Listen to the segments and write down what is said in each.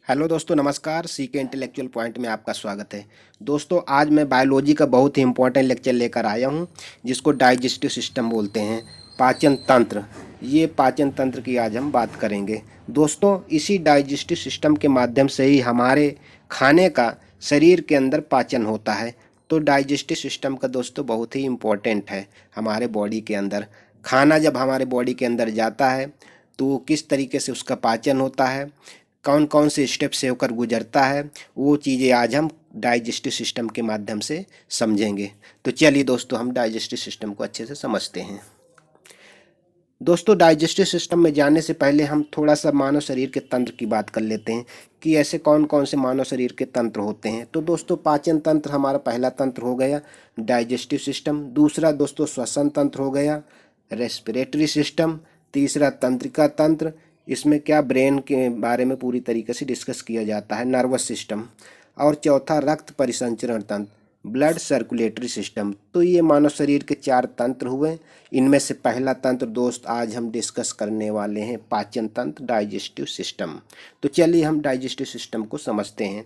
Hello दोस्तों, नमस्कार। C K intellectual point में आपका स्वागत है। दोस्तों, आज मैं बायोलॉजी का बहुत ही इंपॉर्टेंट लेक्चर लेकर आया हूं, जिसको डाइजेस्टिव सिस्टम बोलते हैं, पाचन तंत्र। ये पाचन तंत्र की आज हम बात करेंगे। दोस्तों, इसी डाइजेस्टिव सिस्टम के माध्यम से ही हमारे खाने का शरीर के अंदर पाचन होता है। तो डाइजेस्टिव सिस्टम का दोस्तों बहुत ही इम्पोर्टेंट है हमारे बॉडी के अंदर। खाना जब हमारे बॉडी के अंदर जाता है तो किस तरीके से उसका पाचन होता है, कौन कौन से स्टेप से होकर गुजरता है, वो चीज़ें आज हम डाइजेस्टिव सिस्टम के माध्यम से समझेंगे। तो चलिए दोस्तों, हम डाइजेस्टिव सिस्टम को अच्छे से समझते हैं। दोस्तों, डाइजेस्टिव सिस्टम में जाने से पहले हम थोड़ा सा मानव शरीर के तंत्र की बात कर लेते हैं कि ऐसे कौन कौन से मानव शरीर के तंत्र होते हैं। तो दोस्तों, पाचन तंत्र हमारा पहला तंत्र हो गया, डाइजेस्टिव सिस्टम। दूसरा दोस्तों श्वसन तंत्र हो गया, रेस्पिरेटरी सिस्टम। तीसरा तंत्रिका तंत्र, इसमें क्या ब्रेन के बारे में पूरी तरीके से डिस्कस किया जाता है, नर्वस सिस्टम। और चौथा रक्त परिसंचरण तंत्र, ब्लड सर्कुलेटरी सिस्टम। तो ये मानव शरीर के 4 तंत्र हुए। इनमें से पहला तंत्र दोस्त आज हम डिस्कस करने वाले हैं, पाचन तंत्र, डाइजेस्टिव सिस्टम। तो चलिए हम डाइजेस्टिव सिस्टम को समझते हैं।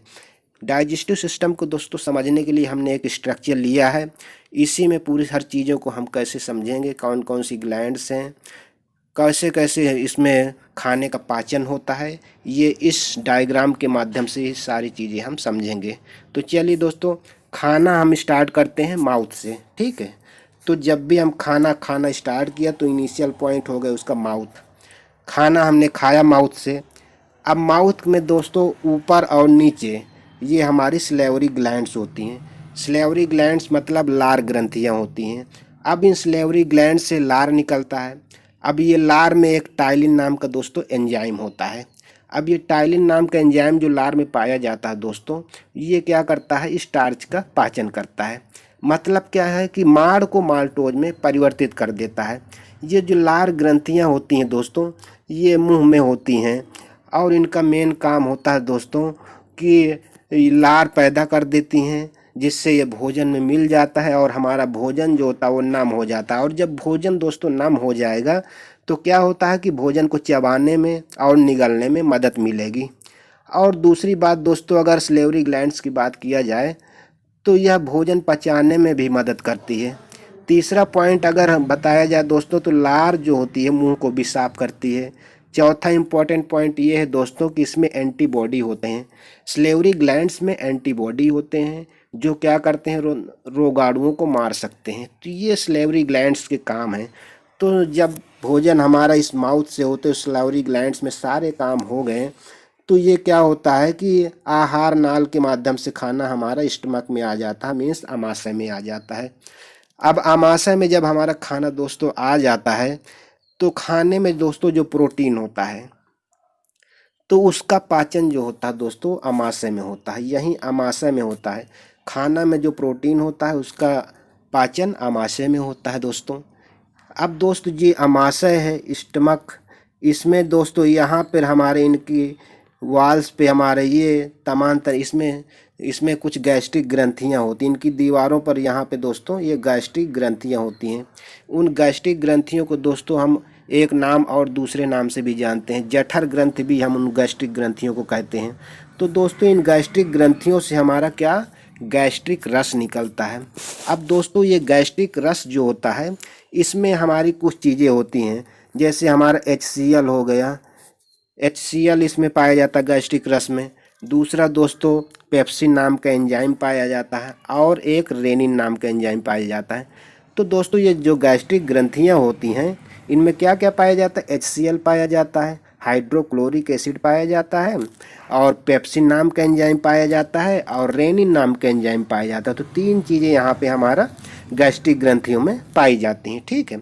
डाइजेस्टिव सिस्टम को दोस्तों समझने के लिए हमने एक स्ट्रक्चर लिया है। इसी में पूरी हर चीज़ों को हम कैसे समझेंगे, कौन कौन सी ग्लैंड्स हैं, कैसे कैसे इसमें खाने का पाचन होता है, ये इस डायग्राम के माध्यम से ये सारी चीज़ें हम समझेंगे। तो चलिए दोस्तों, खाना हम स्टार्ट करते हैं माउथ से, ठीक है। तो जब भी हम खाना खाना स्टार्ट किया तो इनिशियल पॉइंट हो गया उसका माउथ। खाना हमने खाया माउथ से। अब माउथ में दोस्तों ऊपर और नीचे ये हमारी स्लेवरी ग्लैंड्स होती हैं। स्लेवरी ग्लैंड्स मतलब लार ग्रंथियाँ होती हैं। अब इन स्लेवरी ग्लैंड से लार निकलता है। अब ये लार में एक टाइलिन नाम का दोस्तों एंजाइम होता है। अब ये टाइलिन नाम का एंजाइम जो लार में पाया जाता है दोस्तों, ये क्या करता है, स्टार्च का पाचन करता है। मतलब क्या है कि माड़ को माल्टोज में परिवर्तित कर देता है। ये जो लार ग्रंथियां होती हैं दोस्तों, ये मुंह में होती हैं और इनका मेन काम होता है दोस्तों कि लार पैदा कर देती हैं, जिससे ये भोजन में मिल जाता है और हमारा भोजन जो होता है वो नम हो जाता है। और जब भोजन दोस्तों नम हो जाएगा तो क्या होता है कि भोजन को चबाने में और निगलने में मदद मिलेगी। और दूसरी बात दोस्तों, अगर स्लेवरी ग्लैंड्स की बात किया जाए तो यह भोजन पचाने में भी मदद करती है। तीसरा पॉइंट अगर हम बताया जाए दोस्तों, तो लार जो होती है मुंह को भी साफ करती है। चौथा इंपॉर्टेंट पॉइंट ये है दोस्तों कि इसमें एंटीबॉडी होते हैं। स्लेवरी ग्लैंड्स में एंटीबॉडी होते हैं जो क्या करते हैं, रोगाणुओं को मार सकते हैं। तो ये स्लेवरी ग्लैंड्स के काम हैं। तो जब भोजन हमारा इस माउथ से होते स्लेवरी ग्लैंड्स में सारे काम हो गए तो ये क्या होता है कि आहार नाल के माध्यम से खाना हमारा स्टमक में आ जाता है, मीन्स आमाशय में आ जाता है। अब आमाशय में जब हमारा खाना दोस्तों आ जाता है तो खाने में दोस्तों जो प्रोटीन होता है तो उसका पाचन जो होता है दोस्तों आमाशय में होता है। यहीं आमाशय में होता है। खाना में जो प्रोटीन होता है उसका पाचन आमाशय में होता है दोस्तों। अब दोस्त जी आमाशय है, स्टमक, इसमें दोस्तों यहाँ पर हमारे इनकी वॉल्स पे हमारे ये तमाम तरह इसमें इसमें कुछ गैस्ट्रिक ग्रंथियाँ होती हैं। इनकी दीवारों पर यहाँ पे दोस्तों ये गैस्ट्रिक ग्रंथियाँ होती हैं। उन गैस्ट्रिक ग्रंथियों को दोस्तों हम एक नाम और दूसरे नाम से भी जानते हैं, जठर ग्रंथि भी हम उन गैस्ट्रिक ग्रंथियों को कहते हैं। तो दोस्तों इन गैस्ट्रिक ग्रंथियों से हमारा क्या, गैस्ट्रिक रस निकलता है। अब दोस्तों ये गैस्ट्रिक रस जो होता है इसमें हमारी कुछ चीज़ें होती हैं, जैसे हमारा HCl हो गया। HCl इसमें पाया जाता है गैस्ट्रिक रस में। दूसरा दोस्तों पेप्सिन नाम का एंजाइम पाया जाता है और एक रेनिन नाम का एंजाइम पाया जाता है। तो दोस्तों ये जो गैस्ट्रिक ग्रंथियां होती हैं इनमें क्या क्या पाया जाता है, HCl पाया जाता है, हाइड्रोक्लोरिक एसिड पाया जाता है और पेप्सिन नाम का एंजाइम पाया जाता है और रेनिन नाम का एंजाइम पाया जाता है। तो 3 चीज़ें यहाँ पे हमारा गैस्ट्रिक ग्रंथियों में पाई जाती हैं, ठीक है।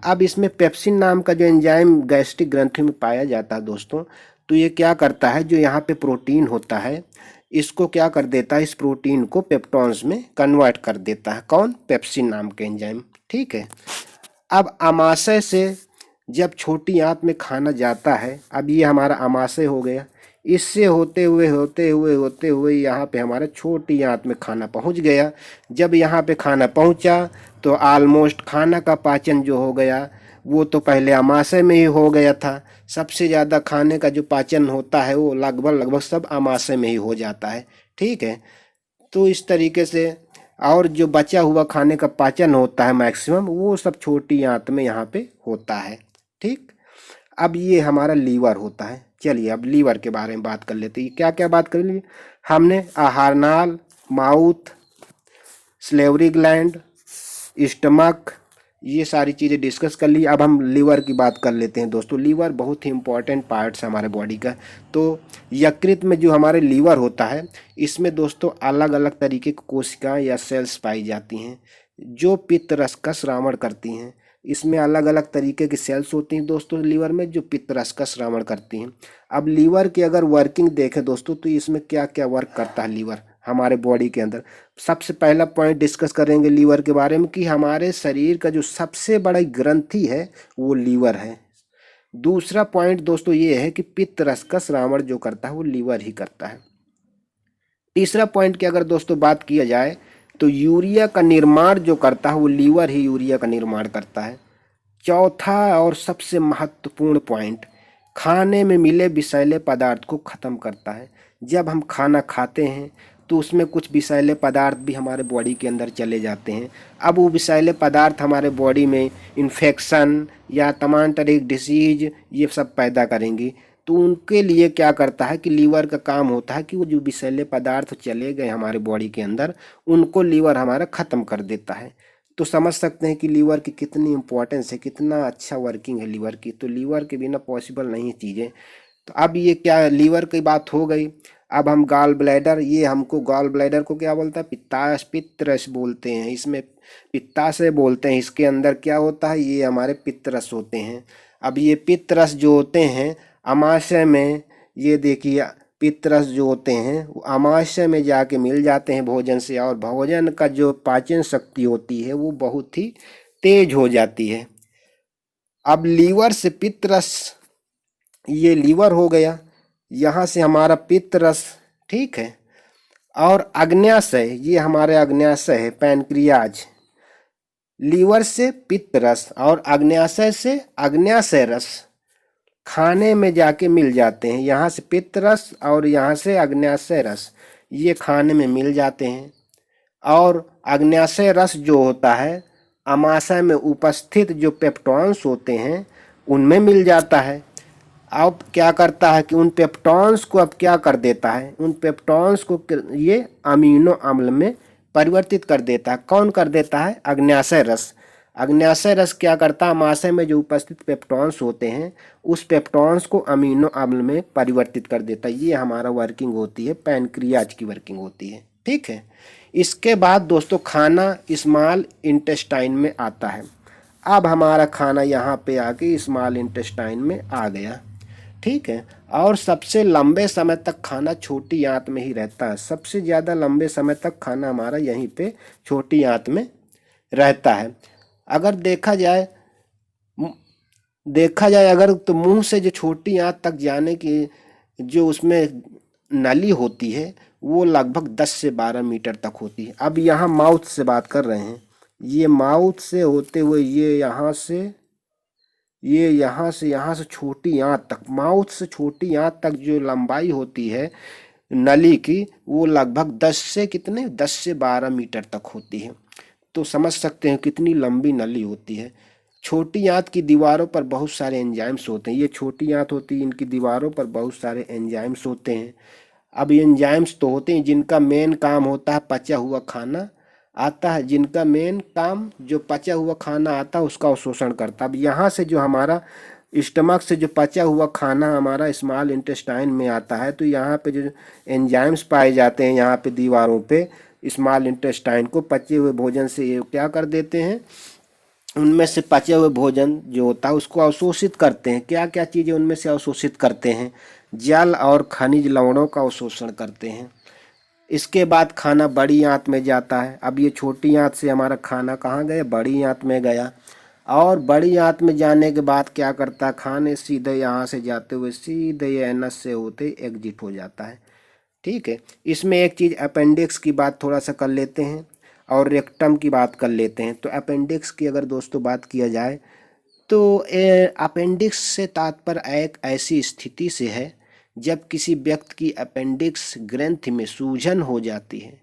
अब इसमें पेप्सिन नाम का जो एंजाइम गैस्ट्रिक ग्रंथि में पाया जाता है दोस्तों, तो ये क्या करता है, जो यहाँ पे प्रोटीन होता है इसको क्या कर देता है, इस प्रोटीन को पेप्टॉन्स में कन्वर्ट कर देता है। कौन, पेप्सिन नाम के एंजाइम, ठीक है। अब आमाशय से जब छोटी आंत में खाना जाता है, अब ये हमारा आमाशय हो गया, इससे होते हुए यहाँ पे हमारा छोटी आंत में खाना पहुँच गया। जब यहाँ पे खाना पहुँचा तो ऑलमोस्ट खाना का पाचन जो हो गया वो तो पहले अमाशय में ही हो गया था। सबसे ज़्यादा खाने का जो पाचन होता है वो लगभग सब अमाशय में ही हो जाता है। ठीक है, तो इस तरीके से और जो बचा हुआ खाने का पाचन होता है मैक्सिमम, वो सब छोटी आंत में यहाँ पे होता है। ठीक, अब ये हमारा लीवर होता है। चलिए अब लीवर के बारे में बात कर लेते हैं। क्या क्या बात कर ली हमने? आहार नाल, माउथ, स्लेवरी ग्लैंड, स्टमक, ये सारी चीज़ें डिस्कस कर ली। अब हम लीवर की बात कर लेते हैं दोस्तों। लीवर बहुत ही इंपॉर्टेंट पार्ट्स है हमारे बॉडी का। तो यकृत में जो हमारे लीवर होता है, इसमें दोस्तों अलग अलग तरीके की कोशिकाएं या सेल्स पाई जाती हैं जो पित्त रस का श्रावण करती हैं। इसमें अलग अलग तरीके की सेल्स होती हैं दोस्तों लीवर में, जो पित्त रस का श्रावण करती हैं। अब लीवर की अगर वर्किंग देखें दोस्तों, तो इसमें क्या क्या वर्क करता है लीवर हमारे बॉडी के अंदर। सबसे पहला पॉइंट डिस्कस करेंगे लीवर के बारे में कि हमारे शरीर का जो सबसे बड़ा ग्रंथि है वो लीवर है। दूसरा पॉइंट दोस्तों ये है कि पित्त रस का श्रावण जो करता है वो लीवर ही करता है। तीसरा पॉइंट की अगर दोस्तों बात किया जाए तो यूरिया का निर्माण जो करता है वो लीवर ही यूरिया का निर्माण करता है। चौथा और सबसे महत्वपूर्ण पॉइंट, खाने में मिले विषैले पदार्थ को ख़त्म करता है। जब हम खाना खाते हैं तो उसमें कुछ विषैले पदार्थ भी हमारे बॉडी के अंदर चले जाते हैं। अब वो विषैले पदार्थ हमारे बॉडी में इन्फेक्शन या तमाम तरह की डिसीज ये सब पैदा करेंगी। तो उनके लिए क्या करता है कि लीवर का काम होता है कि वो जो विषैले पदार्थ चले गए हमारे बॉडी के अंदर, उनको लीवर हमारा ख़त्म कर देता है। तो समझ सकते हैं कि लीवर की कितनी इंपॉर्टेंस है, कितना अच्छा वर्किंग है लीवर की। तो लीवर के बिना पॉसिबल नहीं चीज़ें। तो अब ये क्या, लीवर की बात हो गई। अब हम गॉल ब्लैडर, ये हमको गॉल ब्लैडर को क्या बोलता है? पित्तरस बोलते हैं। इसमें पित्ताशय बोलते हैं। इसके अंदर क्या होता है? ये हमारे पित्तरस होते हैं। अब ये पित्तरस जो होते हैं अमाशय में, ये देखिए पित्तरस जो होते हैं वो अमाशय में जाके मिल जाते हैं भोजन से, और भोजन का जो पाचन शक्ति होती है वो बहुत ही तेज हो जाती है। अब लीवर से पित्तरस, ये लीवर हो गया, यहाँ से हमारा पित्तरस, ठीक है। और अग्न्याशय, ये हमारे अग्न्याशय है, पैनक्रियाज। लीवर से पित्तरस और अग्न्याशय से अग्न्याशय रस खाने में जाके मिल जाते हैं। यहाँ से पित्तरस और यहाँ से अग्न्याशय रस, ये खाने में मिल जाते हैं। और अग्न्याशय रस जो होता है अमाशय में उपस्थित जो पेप्टॉन्स होते हैं उनमें मिल जाता है। अब क्या करता है कि उन पेप्टॉन्स को अब क्या कर देता है, उन पेप्टॉन्स को ये अमीनो अम्ल में परिवर्तित कर देता है। कौन कर देता है? अग्न्याशय रस। अग्न्याशय रस क्या करता है? अमाशय में जो उपस्थित पेप्टॉन्स होते हैं उस पेप्टॉन्स को अमीनो अम्ल में परिवर्तित कर देता है। ये हमारा वर्किंग होती है, पैनक्रियाज की वर्किंग होती है। ठीक है। इसके बाद दोस्तों खाना स्मॉल इंटेस्टाइन में आता है। अब हमारा खाना यहाँ पे आके स्मॉल इंटेस्टाइन में आ गया। ठीक है। और सबसे लंबे समय तक खाना छोटी आंत में ही रहता है। सबसे ज़्यादा लंबे समय तक खाना हमारा यहीं पे छोटी आंत में रहता है। अगर देखा जाए अगर, तो मुंह से जो छोटी आंत तक जाने की जो उसमें नली होती है वो लगभग 10 से 12 मीटर तक होती है। अब यहाँ माउथ से बात कर रहे हैं। ये माउथ से होते हुए ये यहाँ से छोटी आंत तक, माउथ से छोटी आंत तक जो लंबाई होती है नली की, वो लगभग 10 से 12 मीटर तक होती है। तो समझ सकते हैं कितनी लंबी नली होती है। छोटी आंत की दीवारों पर बहुत सारे एंजाइम्स होते हैं। ये छोटी आंत होती है, इनकी दीवारों पर बहुत सारे एंजाइम्स होते हैं। अब एंजाइम्स तो होते हैं जिनका मेन काम होता है पचा हुआ खाना आता है, जिनका मेन काम जो पचा हुआ खाना आता है उसका अवशोषण करता है। अब यहाँ से जो हमारा स्टमक से जो पचा हुआ खाना हमारा स्मॉल इंटेस्टाइन में आता है, तो यहाँ पे जो एंजाइम्स पाए जाते हैं यहाँ पे दीवारों पे स्मॉल इंटेस्टाइन को पचे हुए भोजन से ये क्या कर देते हैं, उनमें से पचे हुए भोजन जो होता है उसको अवशोषित करते हैं। क्या क्या चीज़ें उनमें से अवशोषित करते हैं? जल और खनिज लवणों का अवशोषण करते हैं। इसके बाद खाना बड़ी आंत में जाता है। अब ये छोटी आंत से हमारा खाना कहाँ गया? बड़ी आंत में गया। और बड़ी आंत में जाने के बाद क्या करता है? खाने सीधे यहाँ से जाते हुए सीधे ये एनस से होते एग्जिट हो जाता है। ठीक है। इसमें एक चीज़ अपेंडिक्स की बात थोड़ा सा कर लेते हैं और रेक्टम की बात कर लेते हैं। तो अपेंडिक्स की अगर दोस्तों बात किया जाए तो अपेंडिक्स से तात्पर्य एक ऐसी स्थिति से है जब किसी व्यक्ति की अपेंडिक्स ग्रंथि में सूजन हो जाती है।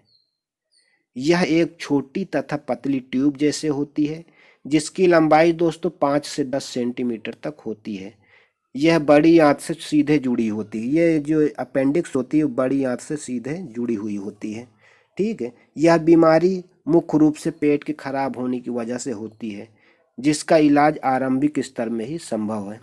यह एक छोटी तथा पतली ट्यूब जैसे होती है जिसकी लंबाई दोस्तों 5 से 10 सेंटीमीटर तक होती है। यह बड़ी आंत से सीधे जुड़ी होती है। ये जो अपेंडिक्स होती है बड़ी आंत से सीधे जुड़ी हुई होती है। ठीक है। यह बीमारी मुख्य रूप से पेट के खराब होने की वजह से होती है जिसका इलाज आरंभिक स्तर में ही संभव है।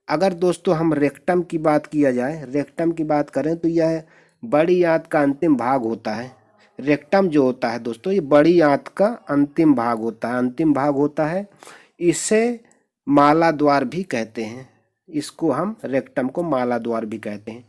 अगर दोस्तों हम रेक्टम की बात किया जाए, रेक्टम की बात करें तो यह बड़ी आंत का अंतिम भाग होता है। रेक्टम जो होता है दोस्तों ये बड़ी आंत का अंतिम भाग होता है, अंतिम भाग होता है। इसे माला द्वार भी कहते हैं। इसको हम रेक्टम को माला द्वार भी कहते हैं।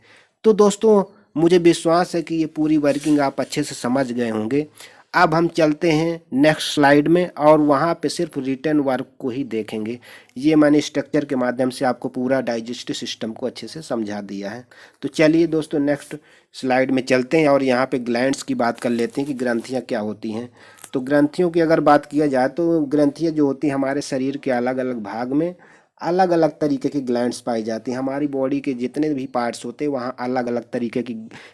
तो दोस्तों मुझे विश्वास है कि ये पूरी वर्किंग आप अच्छे से समझ गए होंगे। अब हम चलते हैं नेक्स्ट स्लाइड में और वहाँ पे सिर्फ रिटन वर्क को ही देखेंगे। ये मैंने स्ट्रक्चर के माध्यम से आपको पूरा डाइजेस्टिव सिस्टम को अच्छे से समझा दिया है। तो चलिए दोस्तों नेक्स्ट स्लाइड में चलते हैं और यहाँ पे ग्लैंड्स की बात कर लेते हैं कि ग्रंथियाँ क्या होती हैं। तो ग्रंथियों की अगर बात किया जाए तो ग्रंथियाँ जो होती हैं हमारे शरीर के अलग अलग भाग में अलग अलग तरीके की ग्लैंड्स पाई जाती हैं। हमारी बॉडी के जितने भी पार्ट्स होते हैं वहाँ अलग अलग तरीके की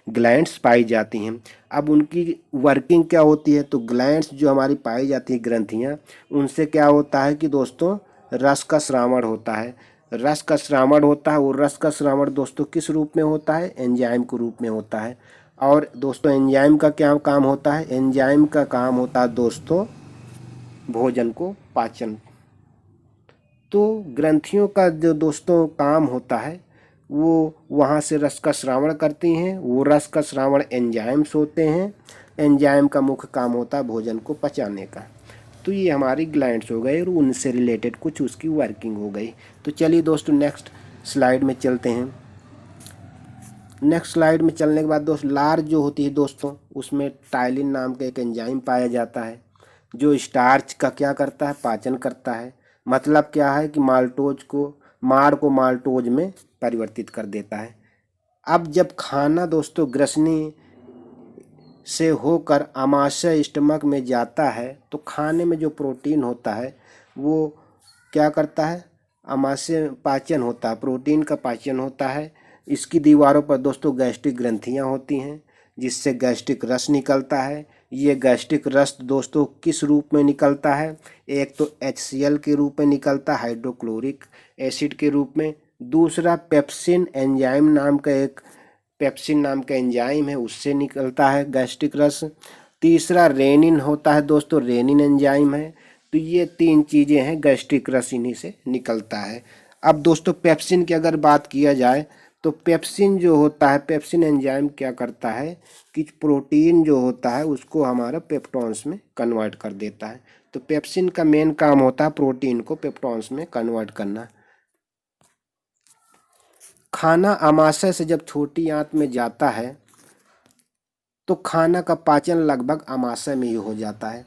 ग्लैंड्स पाई जाती हैं। अब उनकी वर्किंग क्या होती है, तो ग्लैंड्स जो हमारी पाई जाती है ग्रंथियाँ, उनसे क्या होता है कि दोस्तों रस का श्रावण होता है। रस का श्रावण होता है। और रस का श्रावण दोस्तों किस रूप में होता है, एंजाइम के रूप में होता है। और दोस्तों एंजाइम का क्या काम होता है, एंजाइम का काम होता है दोस्तों भोजन को पाचन। तो ग्रंथियों का जो दोस्तों काम होता है वो वहाँ से रस का श्रावण करती हैं। वो रस का श्रावण एंजाइम्स होते हैं। एंजाइम का मुख्य काम होता है भोजन को पचाने का। तो ये हमारी ग्लैंड्स हो गए और उनसे रिलेटेड कुछ उसकी वर्किंग हो गई। तो चलिए दोस्तों नेक्स्ट स्लाइड में चलते हैं। नेक्स्ट स्लाइड में चलने के बाद दोस्तों लार जो होती है दोस्तों उसमें टाइलिन नाम का एक एंजाइम पाया जाता है जो स्टार्च का क्या करता है, पाचन करता है। मतलब क्या है कि माड़ को माल्टोज में परिवर्तित कर देता है। अब जब खाना दोस्तों ग्रसनी से होकर आमाशय स्टमक में जाता है तो खाने में जो प्रोटीन होता है वो क्या करता है, आमाशय पाचन होता है, प्रोटीन का पाचन होता है। इसकी दीवारों पर दोस्तों गैस्ट्रिक ग्रंथियां होती हैं जिससे गैस्ट्रिक रस निकलता है। ये गैस्ट्रिक रस दोस्तों किस रूप में निकलता है, एक तो HCl के रूप में निकलता है, हाइड्रोक्लोरिक एसिड के रूप में। दूसरा पेप्सिन नाम का एंजाइम है उससे निकलता है गैस्ट्रिक रस। तीसरा रेनिन होता है दोस्तों, रेनिन एंजाइम है। तो ये 3 चीज़ें हैं, गैस्ट्रिक रस इन्हीं से निकलता है। अब दोस्तों पेप्सिन की अगर बात किया जाए तो पेप्सिन जो होता है, पेप्सिन एंजाइम क्या करता है कि प्रोटीन जो होता है उसको हमारा पेप्टॉन्स में कन्वर्ट कर देता है। तो पेप्सिन का मेन काम होता है प्रोटीन को पेप्टॉन्स में कन्वर्ट करना। खाना आमाशय से जब छोटी आंत में जाता है तो खाना का पाचन लगभग आमाशय में ही हो जाता है।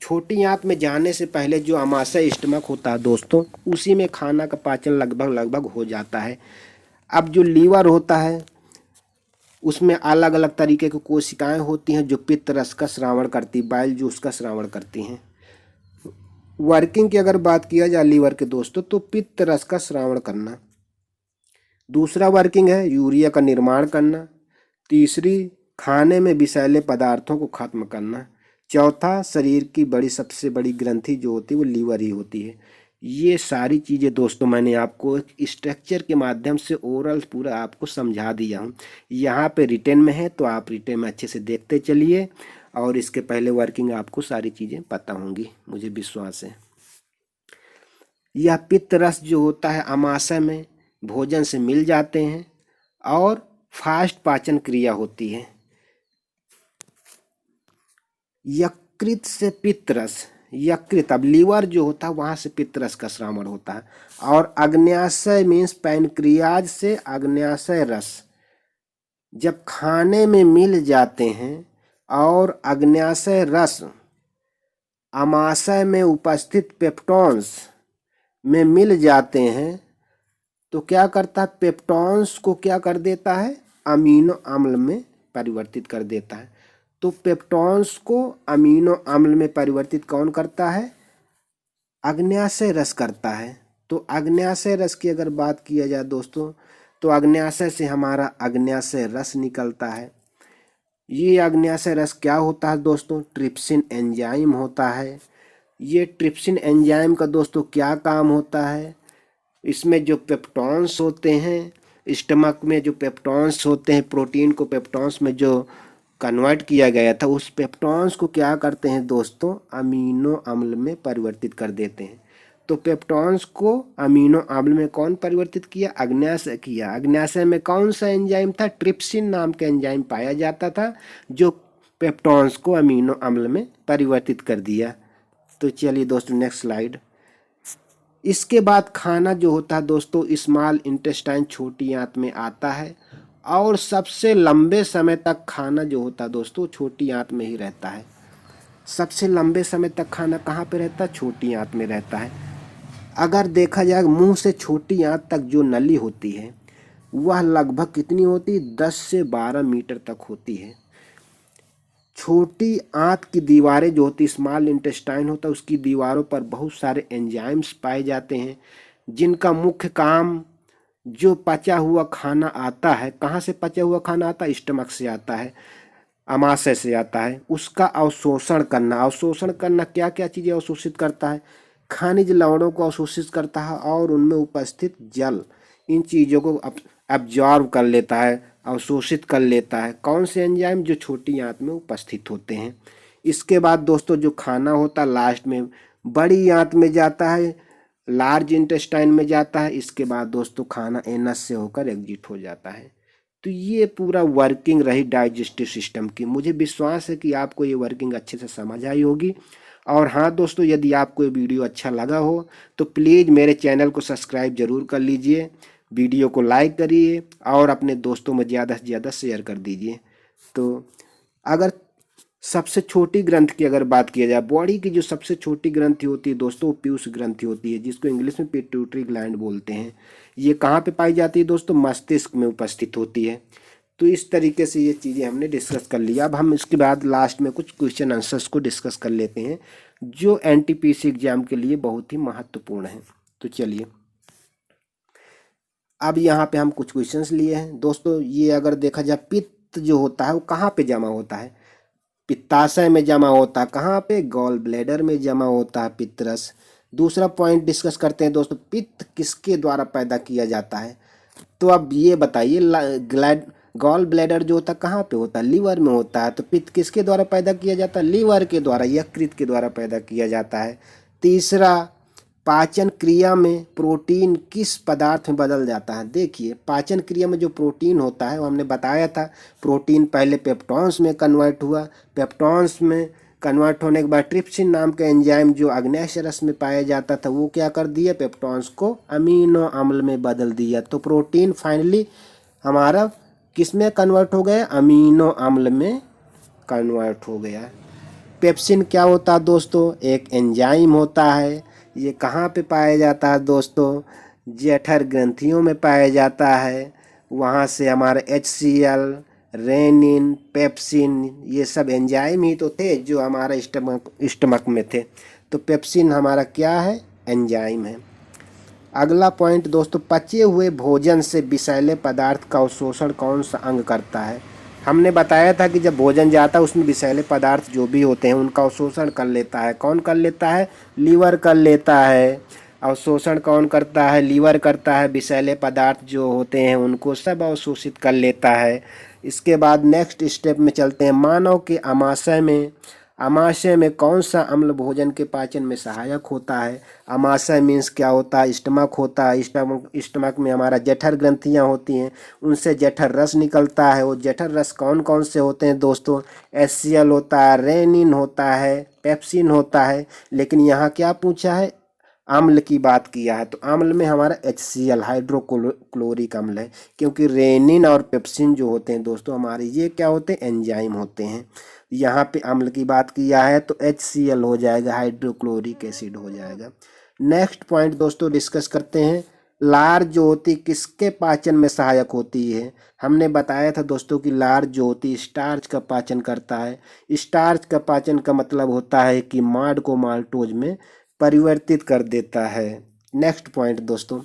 छोटी आंत में जाने से पहले जो आमाशय स्टमक होता है दोस्तों उसी में खाना का पाचन लगभग हो जाता है। अब जो लीवर होता है उसमें अलग अलग तरीके की कोशिकाएं होती हैं जो पित्त रस का श्रावण करती, बाइल जूस का श्रावण करती हैं। वर्किंग की अगर बात किया जाए लीवर के दोस्तों तो पित्त रस का श्रावण करना। दूसरा वर्किंग है यूरिया का निर्माण करना। तीसरी खाने में विषैले पदार्थों को खत्म करना। चौथा शरीर की सबसे बड़ी ग्रंथि जो होती है वो लीवर ही होती है। ये सारी चीज़ें दोस्तों मैंने आपको स्ट्रक्चर के माध्यम से ओरल पूरा आपको समझा दिया हूँ। यहाँ पे रिटेन में है तो आप रिटेन में अच्छे से देखते चलिए और इसके पहले वर्किंग आपको सारी चीज़ें पता होंगी, मुझे विश्वास है। यह पित्त रस जो होता है आमाशय में भोजन से मिल जाते हैं और फास्ट पाचन क्रिया होती है। यकृत से पित्त रस, यकृत अब लीवर जो होता है वहाँ से पित्त रस का श्रावण होता है। और अग्न्याशय मीन्स पैनक्रियाज से अग्न्याशय रस जब खाने में मिल जाते हैं और अग्न्याशय रस आमाशय में उपस्थित पेप्टॉन्स में मिल जाते हैं तो क्या करता है, पेप्टॉन्स को क्या कर देता है, अमीनो अम्ल में परिवर्तित कर देता है। तो पेप्टॉन्स को अमीनो अम्ल में परिवर्तित कौन करता है, अग्न्याशय रस करता है। तो अग्न्याशय रस की अगर बात किया जाए दोस्तों, तो अग्न्याशय से हमारा अग्न्याशय रस निकलता है। ये अग्न्याशय रस क्या होता है दोस्तों? ट्रिप्सिन एंजाइम होता है। ये ट्रिप्सिन एंजाइम का दोस्तों क्या काम होता है? इसमें जो पेप्टॉन्स होते हैं, स्टमक में जो पेप्टॉन्स होते हैं, प्रोटीन को पेप्टॉन्स में जो कन्वर्ट किया गया था, उस पेप्टॉन्स को क्या करते हैं दोस्तों? अमीनो अम्ल में परिवर्तित कर देते हैं। तो पेप्टॉन्स को अमीनो अम्ल में कौन परिवर्तित किया? अग्न्याशय किया। अग्न्याशय में कौन सा एंजाइम था? ट्रिप्सिन नाम का एंजाइम पाया जाता था, जो पेप्टॉन्स को अमीनो अम्ल में परिवर्तित कर दिया। तो चलिए दोस्तों नेक्स्ट स्लाइड। इसके बाद खाना जो होता है दोस्तों, स्मॉल इंटेस्टाइन, छोटी आंत में आता है, और सबसे लंबे समय तक खाना जो होता है दोस्तों छोटी आंत में ही रहता है। सबसे लंबे समय तक खाना कहाँ पे रहता है? छोटी आंत में रहता है। अगर देखा जाए मुंह से छोटी आंत तक जो नली होती है वह लगभग कितनी होती है? 10 से 12 मीटर तक होती है। छोटी आंत की दीवारें जो होती, स्मॉल इंटेस्टाइन होता है, उसकी दीवारों पर बहुत सारे एंजाइम्स पाए जाते हैं, जिनका मुख्य काम जो पचा हुआ खाना आता है, कहाँ से पचा हुआ खाना आता है? स्टमक से आता है, आमाशय से आता है, उसका अवशोषण करना। अवशोषण करना क्या क्या चीज़ें अवशोषित करता है? खनिज लवणों को अवशोषित करता है और उनमें उपस्थित जल, इन चीज़ों को अब्जॉर्व कर लेता है, अवशोषित कर लेता है। कौन से एंजाइम? जो छोटी आंत में उपस्थित होते हैं। इसके बाद दोस्तों जो खाना होता है लास्ट में बड़ी आंत में जाता है, लार्ज इंटेस्टाइन में जाता है। इसके बाद दोस्तों खाना एनस से होकर एग्जिट हो जाता है। तो ये पूरा वर्किंग रही डाइजेस्टिव सिस्टम की। मुझे विश्वास है कि आपको ये वर्किंग अच्छे से समझ आई होगी। और हाँ दोस्तों, यदि आपको ये वीडियो अच्छा लगा हो तो प्लीज़ मेरे चैनल को सब्सक्राइब जरूर कर लीजिए, वीडियो को लाइक करिए और अपने दोस्तों में ज़्यादा से ज़्यादा शेयर कर दीजिए। तो अगर सबसे छोटी ग्रंथ की अगर बात किया जाए, बॉडी की जो सबसे छोटी ग्रंथि होती है दोस्तों, पीयूष ग्रंथि होती है, जिसको इंग्लिश में पिट्यूटरी ग्लैंड बोलते हैं। ये कहाँ पे पाई जाती है दोस्तों? मस्तिष्क में उपस्थित होती है। तो इस तरीके से ये चीज़ें हमने डिस्कस कर लिया। अब हम इसके बाद लास्ट में कुछ क्वेश्चन आंसर्स को डिस्कस कर लेते हैं, जो एनटीपीसी एग्जाम के लिए बहुत ही महत्वपूर्ण है। तो चलिए अब यहाँ पे हम कुछ क्वेश्चंस लिए हैं दोस्तों। ये अगर देखा जाए, पित्त जो होता है वो कहाँ पे जमा होता है? पित्ताशय में जमा होता है। कहाँ पे? गॉल ब्लैडर में जमा होता है पित्तरस। दूसरा पॉइंट डिस्कस करते हैं दोस्तों, पित्त किसके द्वारा पैदा किया जाता है? तो अब ये बताइए, गॉल ब्लैडर जो होता है कहाँ पे होता है? लीवर में होता है। तो पित्त किसके द्वारा पैदा किया जाता है? लीवर के द्वारा, यकृत के द्वारा पैदा किया जाता है। तीसरा, पाचन क्रिया में प्रोटीन किस पदार्थ में बदल जाता है? देखिए पाचन क्रिया में जो प्रोटीन होता है वो हमने बताया था, प्रोटीन पहले पेप्टॉन्स में कन्वर्ट हुआ, पेप्टॉन्स में कन्वर्ट होने के बाद ट्रिप्सिन नाम का एंजाइम जो अग्न्याशय रस में पाया जाता था, वो क्या कर दिया? पेप्टॉन्स को अमीनो अम्ल में बदल दिया। तो प्रोटीन फाइनली हमारा किस में कन्वर्ट हो गया? अमीनो अम्ल में कन्वर्ट हो गया। पेप्सिन क्या होता है दोस्तों? एक एंजाइम होता है। ये कहाँ पे पाया जाता है दोस्तों? जठर ग्रंथियों में पाया जाता है। वहाँ से हमारे HCl, रेनिन, पेप्सिन, ये सब एंजाइम ही तो थे जो हमारा स्टमक में थे। तो पेप्सिन हमारा क्या है? एंजाइम है। अगला पॉइंट दोस्तों, पचे हुए भोजन से विषैले पदार्थ का अवशोषण कौन सा अंग करता है? हमने बताया था कि जब भोजन जाता है उसमें विषैले पदार्थ जो भी होते हैं उनका अवशोषण कर लेता है। कौन कर लेता है? लीवर कर लेता है। अवशोषण कौन करता है? लीवर करता है। विषैले पदार्थ जो होते हैं उनको सब अवशोषित कर लेता है। इसके बाद नेक्स्ट स्टेप में चलते हैं। मानव के आमाशय में कौन सा अम्ल भोजन के पाचन में सहायक होता है? आमाशय मीन्स क्या होता है? स्टमक होता है। स्टमक में हमारा जठर ग्रंथियां होती हैं, उनसे जठर रस निकलता है। वो जठर रस कौन कौन से होते हैं दोस्तों? HCl होता है, रेनिन होता है, पेप्सिन होता है। लेकिन यहाँ क्या पूछा है? अम्ल की बात किया है। तो अम्ल में हमारा HCl हाइड्रोक्लोरिक अम्ल है, क्योंकि रेनिन और पेप्सिन जो होते हैं दोस्तों हमारे, ये क्या होते हैं? एंजाइम होते हैं। यहाँ पे अम्ल की बात किया है तो HCl हो जाएगा, हाइड्रोक्लोरिक एसिड हो जाएगा। नेक्स्ट पॉइंट दोस्तों डिस्कस करते हैं। लार जो होती किसके पाचन में सहायक होती है? हमने बताया था दोस्तों कि लार जो होती स्टार्च का पाचन करता है। स्टार्च का पाचन का मतलब होता है कि माड को माल्टोज में परिवर्तित कर देता है। नेक्स्ट पॉइंट दोस्तों,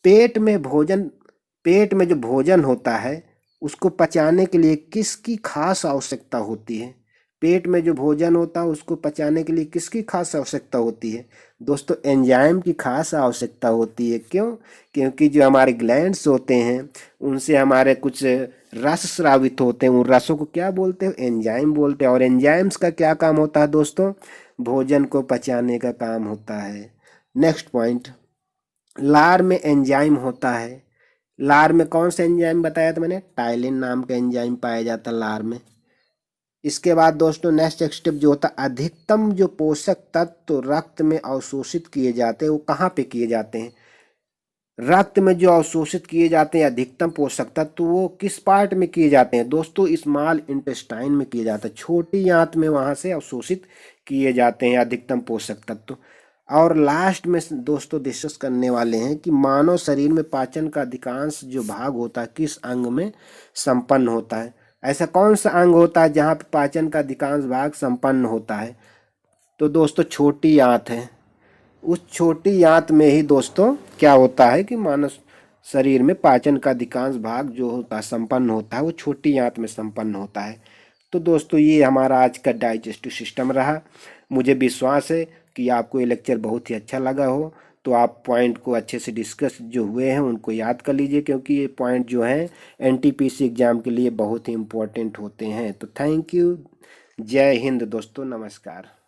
पेट में जो भोजन होता है उसको पचाने के लिए किसकी खास आवश्यकता होती है? पेट में जो भोजन होता है उसको पचाने के लिए किसकी खास आवश्यकता होती है? दोस्तों एंजाइम की खास आवश्यकता होती है। क्यों? क्योंकि जो हमारे ग्लैंड्स होते हैं उनसे हमारे कुछ रस स्रावित होते हैं, उन रसों को क्या बोलते हैं? एंजाइम बोलते हैं। और एंजाइम्स का क्या काम होता है दोस्तों? भोजन को पचाने का काम होता है। नेक्स्ट पॉइंट, लार में एंजाइम होता है। लार में कौन सा एंजाइम बताया था मैंने? टाइलिन नाम का एंजाइम पाया जाता है लार में। इसके बाद दोस्तों नेक्स्ट स्टेप जो होता है, अधिकतम जो पोषक तत्व तो रक्त में अवशोषित किए जाते हैं वो कहाँ पे किए जाते हैं? रक्त में जो अवशोषित किए जाते हैं अधिकतम पोषक तत्व तो वो किस पार्ट में किए जाते हैं दोस्तों? स्मॉल इंटेस्टाइन में किए जाते हैं, छोटी आंत में वहां से अवशोषित किए जाते हैं अधिकतम पोषक तत्व। और लास्ट में दोस्तों डिस्कस करने वाले हैं कि मानव शरीर में पाचन का अधिकांश जो भाग होता है किस अंग में संपन्न होता है? ऐसा कौन सा अंग होता है जहाँ पे पाचन का अधिकांश भाग संपन्न होता है? तो दोस्तों छोटी आंत है। उस छोटी आंत में ही दोस्तों क्या होता है कि मानव शरीर में पाचन का अधिकांश भाग जो होता है संपन्न होता है वो छोटी आंत में संपन्न होता है। तो दोस्तों ये हमारा आज का डाइजेस्टिव सिस्टम रहा। मुझे विश्वास है कि आपको ये लेक्चर बहुत ही अच्छा लगा हो। तो आप पॉइंट को अच्छे से डिस्कस जो हुए हैं उनको याद कर लीजिए, क्योंकि ये पॉइंट जो हैं एनटीपीसी एग्जाम के लिए बहुत ही इम्पोर्टेंट होते हैं। तो थैंक यू। जय हिंद दोस्तों, नमस्कार।